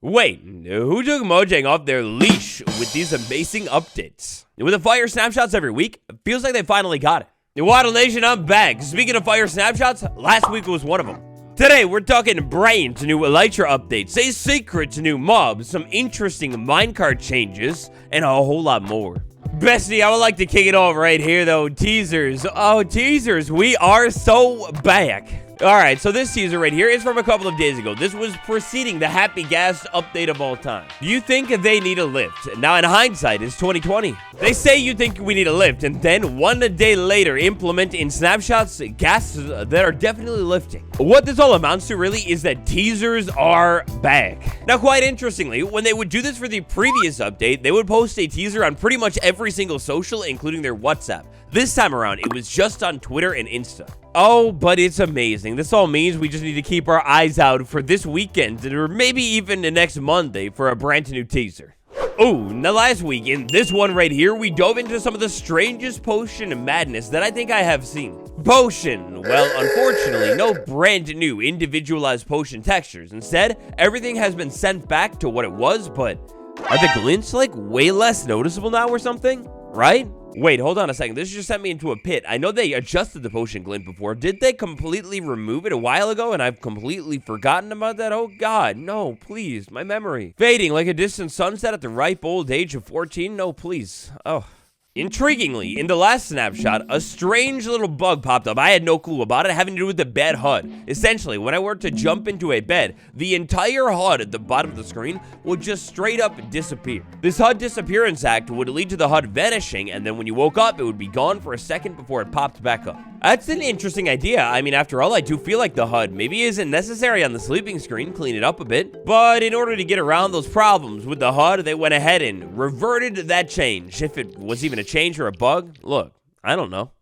Wait, who took Mojang off their leash with these amazing updates? With the fire snapshots every week, it feels like they finally got it. Waddle Nation, I'm back. Speaking of fire snapshots, last week was one of them. Today, we're talking brain to new ELYTRA updates, a secret to new mobs, some interesting minecart changes, and a whole lot more. Bestie, I would like to kick it off right here, though. Teasers. Oh, teasers. We are so back. Alright, so this teaser right here is from a couple of days ago. This was preceding the Happy Ghast update of all time. You think they need a lift? Now, in hindsight, it's 2020. They say you think we need a lift, and then one day later implement in snapshots ghasts that are definitely lifting. What this all amounts to really is that teasers are back. Now, quite interestingly, when they would do this for the previous update, they would post a teaser on pretty much every single social, including their WhatsApp. This time around, it was just on Twitter and Insta. Oh, but it's amazing. This all means we just need to keep our eyes out for this weekend, or maybe even the next Monday for a brand new teaser. Oh, now last week, in this one right here, we dove into some of the strangest potion madness that I think I have seen. Potion. Well, unfortunately, no brand new individualized potion textures. Instead, everything has been sent back to what it was, but are the glints, like, way less noticeable now or something? Right? Wait, hold on a second. This just sent me into a pit. I know they adjusted the potion glint before. Did they completely remove it a while ago and I've completely forgotten about that? Oh God, no, please. My memory. Fading like a distant sunset at the ripe old age of 14? No, please. Oh. Intriguingly, in the last snapshot, a strange little bug popped up. I had no clue about it, having to do with the bed HUD. Essentially, when I were to jump into a bed, the entire HUD at the bottom of the screen would just straight up disappear. This HUD disappearance act would lead to the HUD vanishing, and then when you woke up, it would be gone for a second before it popped back up. That's an interesting idea. I mean, after all, I do feel like the HUD maybe isn't necessary on the sleeping screen, clean it up a bit. But in order to get around those problems with the HUD, they went ahead and reverted that change. If it was even a change or a bug, look, I don't know.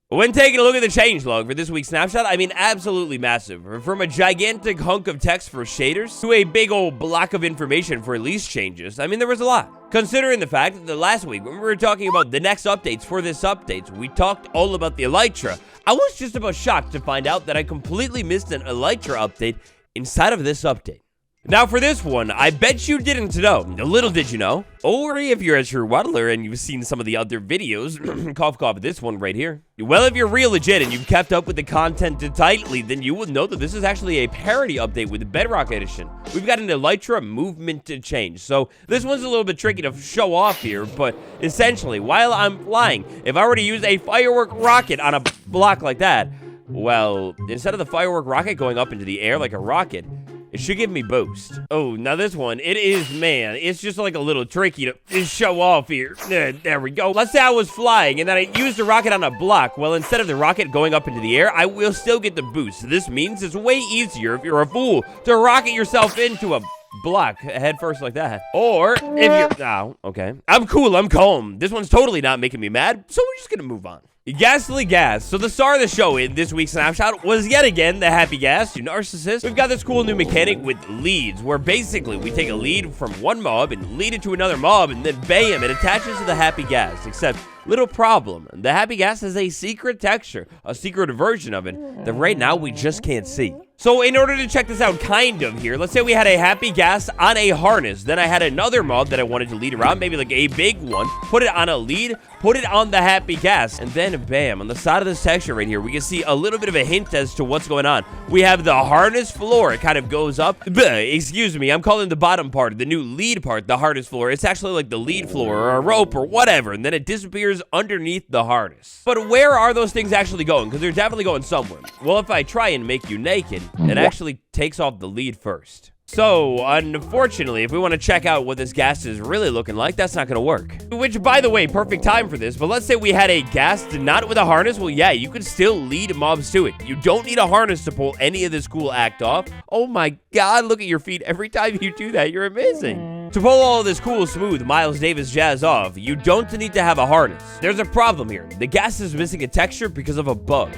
When taking a look at the changelog for this week's snapshot, I mean absolutely massive. From a gigantic hunk of text for shaders to a big old block of information for release changes, I mean there was a lot. Considering the fact that last week when we were talking about the next updates for this update, we talked all about the ELYTRA. I was just about shocked to find out that I completely missed an ELYTRA update inside of this update. Now for this one, I bet you didn't know. Little did you know. Or if you're a true waddler and you've seen some of the other videos, cough cough, this one right here. Well, if you're real legit and you've kept up with the content tightly, then you will know that this is actually a parody update with the Bedrock Edition. We've got an ELYTRA movement change. So this one's a little bit tricky to show off here, but essentially, while I'm flying, if I were to use a firework rocket on a block like that, well, instead of the firework rocket going up into the air like a rocket, it should give me boost. Oh, now this one, it is, man, it's just like a little tricky to show off here. There we go. Let's say I was flying and then I used the rocket on a block. Well, instead of the rocket going up into the air, I will still get the boost. This means it's way easier if you're a fool to rocket yourself into a block head first like that. Or if you're, oh, okay. I'm cool, I'm calm. This one's totally not making me mad, so we're just gonna move on. Ghastly Ghast. So the star of the show in this week's snapshot was yet again the Happy Ghast, you narcissist. We've got this cool new mechanic with leads, where basically we take a lead from one mob and lead it to another mob, and then bam, it attaches to the Happy Ghast. Except, little problem, the Happy Ghast has a secret texture, a secret version of it, that right now we just can't see. So in order to check this out kind of here, let's say we had a Happy Ghast on a harness, then I had another mob that I wanted to lead around, maybe like a big one, put it on a lead, put it on the Happy Ghast, and then bam, on the side of this texture right here, we can see a little bit of a hint as to what's going on. We have the harness floor, it kind of goes up, excuse me, I'm calling the bottom part, the new lead part, the harness floor. It's actually like the lead floor or a rope or whatever, and then it disappears underneath the harness. But where are those things actually going? Because they're definitely going somewhere. Well, if I try and make you naked, it actually takes off the lead first. So, unfortunately, if we want to check out what this ghast is really looking like, that's not going to work. Which, by the way, perfect time for this, but let's say we had a ghast not with a harness. Well, yeah, you could still lead mobs to it. You don't need a harness to pull any of this cool act off. Oh my God, look at your feet. Every time you do that, you're amazing. To pull all of this cool, smooth, Miles Davis jazz off, you don't need to have a harness. There's a problem here. The ghast is missing a texture because of a bug.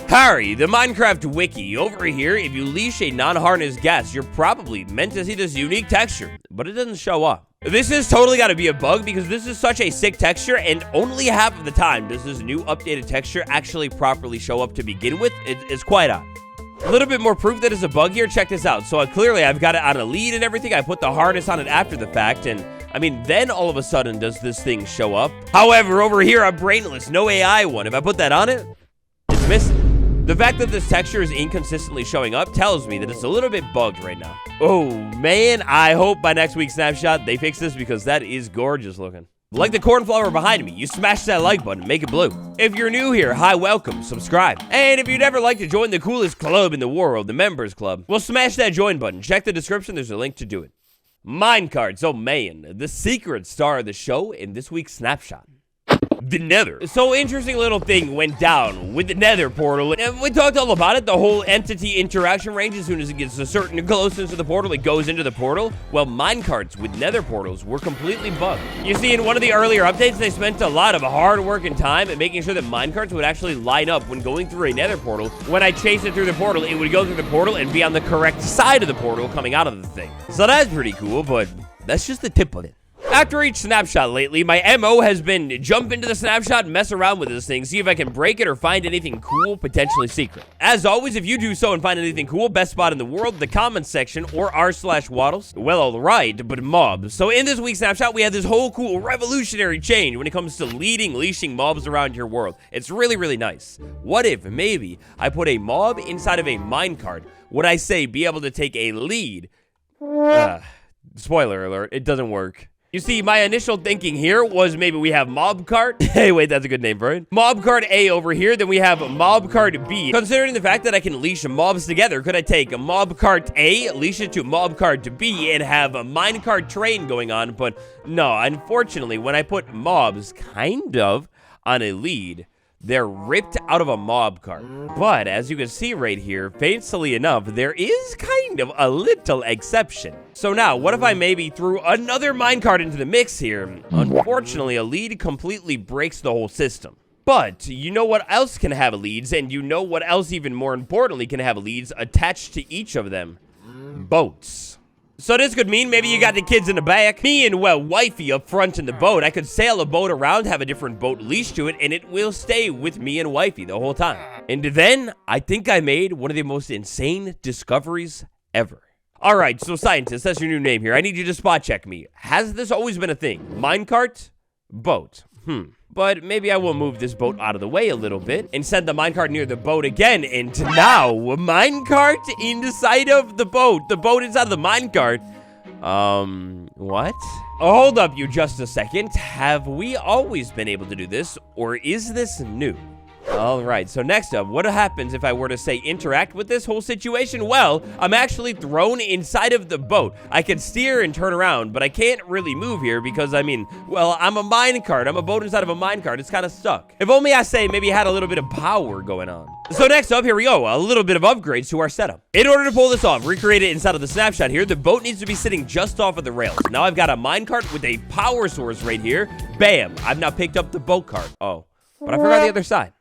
Harry, the Minecraft wiki. Over here, if you leash a non-harness ghast, you're probably meant to see this unique texture, but it doesn't show up. This has totally got to be a bug because this is such a sick texture, and only half of the time does this new updated texture actually properly show up to begin with. It's quite odd. A little bit more proof that it's a bug here. Check this out. So clearly I've got it on a lead and everything. I put the harness on it after the fact, and I mean, then all of a sudden does this thing show up. However, over here, a brainless, no AI one. If I put that on it, it's missing. The fact that this texture is inconsistently showing up tells me that it's a little bit bugged right now. Oh, man, I hope by next week's snapshot they fix this because that is gorgeous looking. Like the cornflower behind me, you smash that like button, make it blue. If you're new here, hi, welcome, subscribe. And if you'd ever like to join the coolest club in the world, the Members Club, well, smash that join button. Check the description, there's a link to do it. Minecarts, oh man, the secret star of the show in this week's snapshot. The Nether. So interesting little thing went down with the Nether portal, and we talked all about it, the whole entity interaction range. As soon as it gets a certain closeness to the portal, it goes into the portal. Well, minecarts with Nether portals were completely bugged. You see, in one of the earlier updates, they spent a lot of hard work and time at making sure that minecarts would actually line up when going through a Nether portal. When I chased it through the portal, it would go through the portal and be on the correct side of the portal coming out of the thing. So that's pretty cool, but that's just the tip of it. After each snapshot lately, my MO has been jump into the snapshot, mess around with this thing, see if I can break it or find anything cool, potentially secret. As always, if you do so and find anything cool, best spot in the world, the comments section or r/waddles. Well, alright, but mobs. So in this week's snapshot, we have this whole cool revolutionary change when it comes to leashing mobs around your world. It's really, really nice. What if maybe I put a mob inside of a minecart? Would I say be able to take a lead? Spoiler alert, it doesn't work. You see, my initial thinking here was maybe we have Mobcart. Hey, wait, that's a good name for it. Mobcart A over here, then we have Mobcart B. Considering the fact that I can leash mobs together, could I take a Mobcart A, leash it to Mobcart B, and have a minecart train going on? But no, unfortunately, when I put mobs kind of on a lead, they're ripped out of a mob cart. But as you can see right here, fancily enough, there is kind of a little exception. So now, what if I maybe threw another minecart into the mix here? Unfortunately, a lead completely breaks the whole system. But you know what else can have leads, and you know what else even more importantly can have leads attached to each of them? Boats. So this could mean maybe you got the kids in the back, me and, well, wifey up front in the boat. I could sail a boat around, have a different boat leashed to it, and it will stay with me and wifey the whole time. And then, I think I made one of the most insane discoveries ever. Alright, so scientist, that's your new name here. I need you to spot check me. Has this always been a thing? Minecart? Boat. But maybe I will move this boat out of the way a little bit and send the minecart near the boat again. And now, a minecart inside of the boat. The boat inside of the minecart. What? Oh, hold up you just a second. Have we always been able to do this, or is this new? Alright, so next up, what happens if I were to say interact with this whole situation? Well, I'm actually thrown inside of the boat. I can steer and turn around, but I can't really move here because, I mean, well, I'm a minecart. I'm a boat inside of a minecart. It's kind of stuck. If only I say maybe had a little bit of power going on. So next up, here we go. A little bit of upgrades to our setup. In order to pull this off, recreate it inside of the snapshot here, the boat needs to be sitting just off of the rails. Now I've got a minecart with a power source right here. Bam! I've now picked up the boat cart. Oh, but I forgot the other side.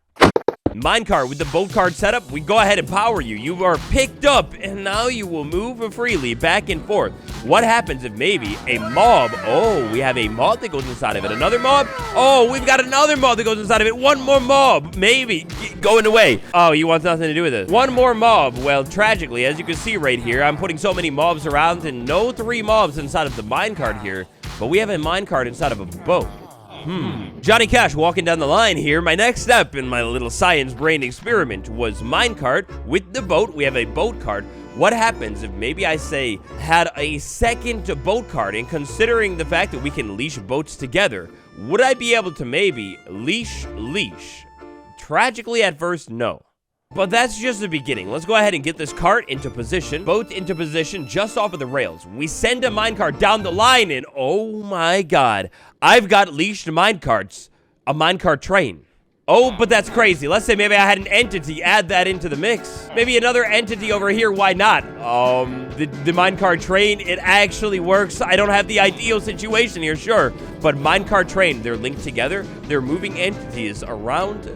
Minecart with the boat cart setup, we go ahead and power you. You are picked up, and now you will move freely back and forth. What happens if maybe a mob? Oh, we have a mob that goes inside of it. Another mob? Oh, we've got another mob that goes inside of it. One more mob, maybe going away. Oh, he wants nothing to do with this. One more mob. Well, tragically, as you can see right here, I'm putting so many mobs around, and no 3 mobs inside of the minecart here. But we have a minecart inside of a boat. Johnny Cash walking down the line here. My next step in my little science brain experiment was minecart with the boat. We have a boat cart. What happens if maybe I say had a second boat cart, and considering the fact that we can leash boats together, would I be able to maybe leash? Tragically at first, no. But that's just the beginning. Let's go ahead and get this cart into position. Boat into position just off of the rails. We send a minecart down the line, and oh my god, I've got leashed minecarts. A minecart train. Oh, but that's crazy. Let's say maybe I had an entity, add that into the mix. Maybe another entity over here, why not? The minecart train, it actually works. I don't have the ideal situation here, sure. But minecart train, they're linked together. They're moving entities around,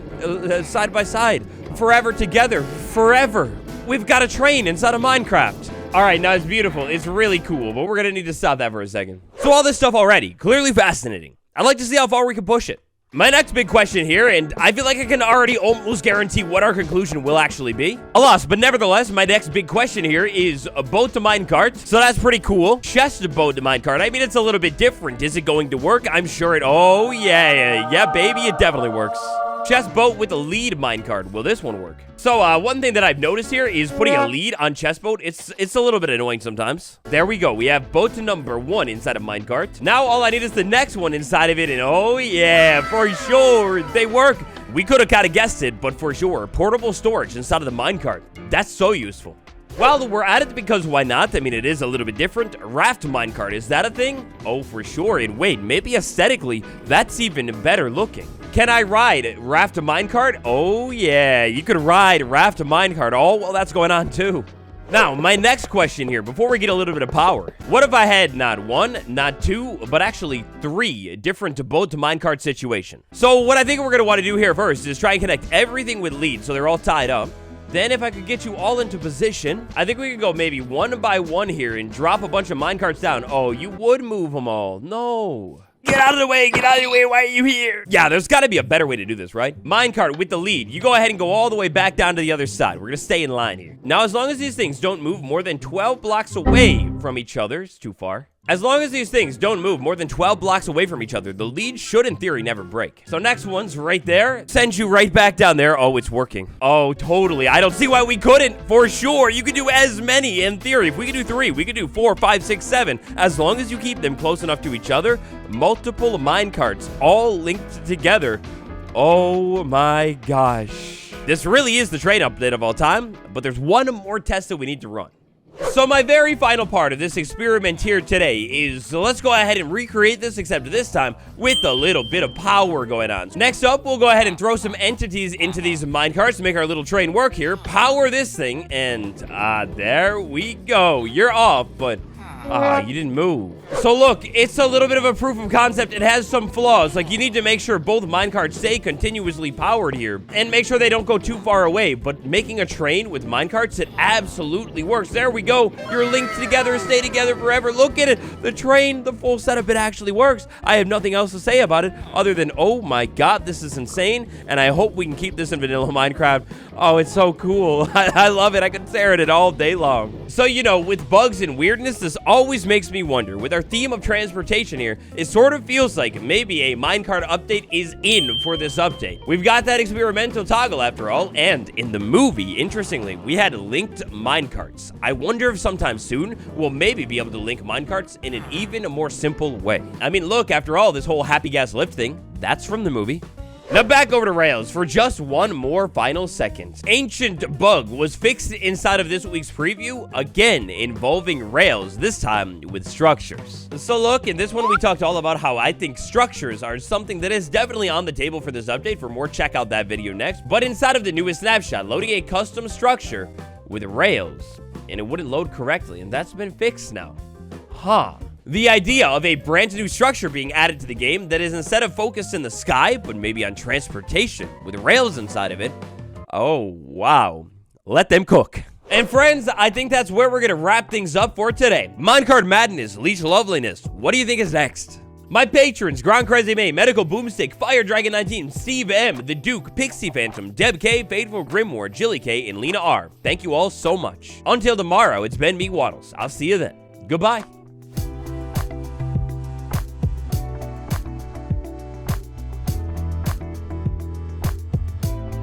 side by side. Forever together, forever. We've got a train inside of Minecraft. All right, now it's beautiful. It's really cool, but we're gonna need to stop that for a second. So all this stuff already, clearly fascinating. I'd like to see how far we can push it. My next big question here, and I feel like I can already almost guarantee what our conclusion will actually be. Alas, but nevertheless, my next big question here is a boat to minecart. So that's pretty cool. Chest boat to minecart. I mean, it's a little bit different. Is it going to work? I'm sure it... Oh, yeah, baby, it definitely works. Chest boat with a lead minecart. Will this one work? So, one thing that I've noticed here is putting a lead on chest boat. It's a little bit annoying sometimes. There we go. We have boat to number 1 inside of minecart. Now, all I need is the next one inside of it. And oh, yeah, for sure, they work. We could have kind of guessed it, but for sure, portable storage inside of the minecart. That's so useful. Well, we're at it because why not? I mean, it is a little bit different. Raft minecart, is that a thing? Oh, for sure. And wait, maybe aesthetically, that's even better looking. Can I ride raft to minecart? Oh, yeah, you could ride raft to minecart. Oh, well, that's going on too. Now, my next question here, before we get a little bit of power. What if I had not 1, not 2, but actually 3 different boat to minecart situation? So what I think we're going to want to do here first is try and connect everything with leads so they're all tied up. Then if I could get you all into position, I think we could go maybe 1 by 1 here and drop a bunch of minecarts down. Oh, you would move them all. No. Get out of the way, get out of the way, why are you here? Yeah, there's got to be a better way to do this, right? Minecart with the lead. You go ahead and go all the way back down to the other side. We're going to stay in line here. Now, as long as these things don't move more than 12 blocks away from each other, it's too far. As long as these things don't move more than 12 blocks away from each other, the lead should, in theory, never break. So next one's right there. Sends you right back down there. Oh, it's working. Oh, totally. I don't see why we couldn't. For sure, you could do as many in theory. If we could do 3, we could do 4, 5, 6, 7. As long as you keep them close enough to each other, multiple minecarts all linked together. Oh my gosh. This really is the train update of all time, but there's one more test that we need to run. So my very final part of this experiment here today is, let's go ahead and recreate this, except this time with a little bit of power going on. Next up, we'll go ahead and throw some entities into these minecarts to make our little train work here. Power this thing, and there we go. You're off, but you didn't move. So look, it's a little bit of a proof of concept. It has some flaws. Like, you need to make sure both minecarts stay continuously powered here and make sure they don't go too far away. But making a train with minecarts, it absolutely works. There we go. You're linked together, stay together forever. Look at it. The train, the full setup, it actually works. I have nothing else to say about it other than, oh my god, this is insane. And I hope we can keep this in vanilla Minecraft. Oh, it's so cool. I love it. I could stare at it all day long. So, you know, with bugs and weirdness, this always makes me wonder. With our theme of transportation here, it sort of feels like maybe a minecart update is in for this update. We've got that experimental toggle after all, and in the movie, interestingly, we had linked minecarts. I wonder if sometime soon we'll maybe be able to link minecarts in an even more simple way. I mean, look, after all, this whole happy gas lift thing, that's from the movie. Now back over to Rails for just one more final second. Ancient bug was fixed inside of this week's preview, again involving Rails, this time with structures. So look, in this one we talked all about how I think structures are something that is definitely on the table for this update. For more, check out that video next. But inside of the newest snapshot, loading a custom structure with Rails, and it wouldn't load correctly, and that's been fixed now. Huh. The idea of a brand new structure being added to the game that is instead of focused in the sky, but maybe on transportation with rails inside of it. Oh, wow. Let them cook. And friends, I think that's where we're going to wrap things up for today. Minecart Madness, Leech Loveliness. What do you think is next? My patrons, Grand Crazy May, Medical Boomstick, Fire Dragon 19, Steve M, The Duke, Pixie Phantom, Deb K, Fateful Grimoire, Jilly K, and Lena R. Thank you all so much. Until tomorrow, it's been me, Waddles. I'll see you then. Goodbye.